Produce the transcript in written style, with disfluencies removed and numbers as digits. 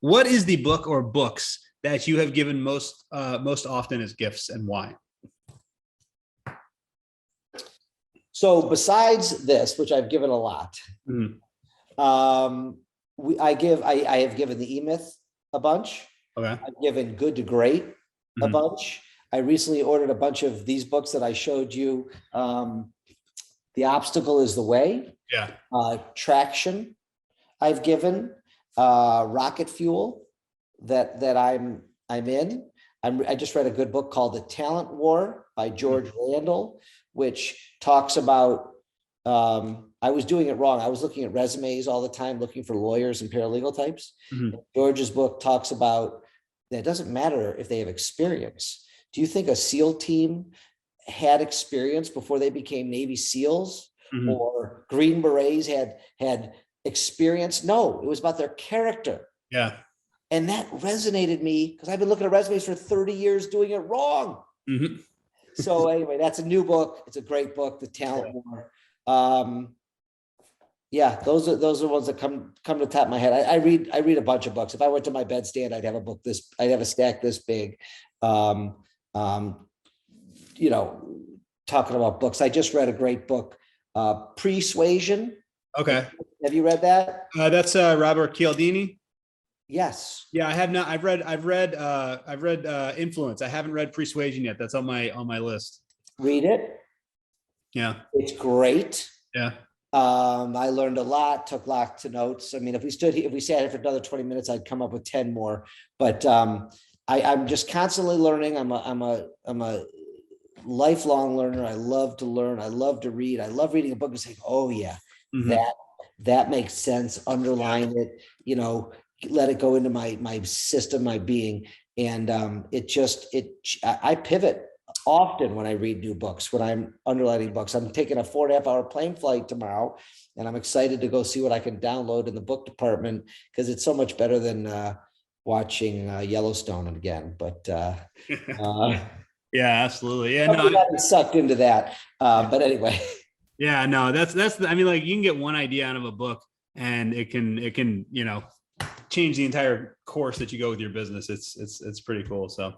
What is the book or books that you have given most often as gifts, and why? So besides this, which I've given a lot, Mhm. I have given the E-Myth a bunch. Okay. I've given Good to Great a Mhm. bunch. I recently ordered a bunch of these books that I showed you. The Obstacle is the Way, Yeah. Traction I've given, Rocket Fuel that I'm in. I just read a good book called The Talent War by George Randall, which talks about, I was doing it wrong. I was looking at resumes all the time, looking for lawyers and paralegal types. Mhm. George's book talks about that it doesn't matter if they have experience. Do you think a SEAL team had experience before they became Navy SEALs, Mhm. or Green Berets had experience? No, it was about their character. Yeah. And that resonated me because I've been looking at resumes for 30 years doing it wrong. Mhm. So anyway, that's a new book. It's a great book, The Talent War. Um, yeah, those are ones that come to the top of my head. I read a bunch of books. If I went to my bedstand, I'd have a stack this big. Um, um, you know, talking about books. I just read a great book, Persuasion. Okay. Have you read that? That's Robert Cialdini. Yes. Yeah, I have not. I've read Influence. I haven't read Persuasion yet. That's on my list. Read it. Yeah. It's great. Yeah. I learned a lot, took lots of notes. I mean, if we sat here for another 20 minutes, I'd come up with 10 more. But I'm just constantly learning. I'm a lifelong learner. I love to learn. I love to read. I love reading a book and saying, oh yeah, Mhm. that makes sense. Underline it, let it go into my system, my being. And I pivot often when I read new books, when I'm underlining books. I'm taking a 4.5 hour plane flight tomorrow, and I'm excited to go see what I can download in the book department, because it's so much better than watching Yellowstone again. But Yeah, absolutely. Yeah, no, somebody got me sucked into that. But anyway, yeah, no, that's. I mean, like, you can get one idea out of a book, and it can change the entire course that you go with your business. It's pretty cool. So,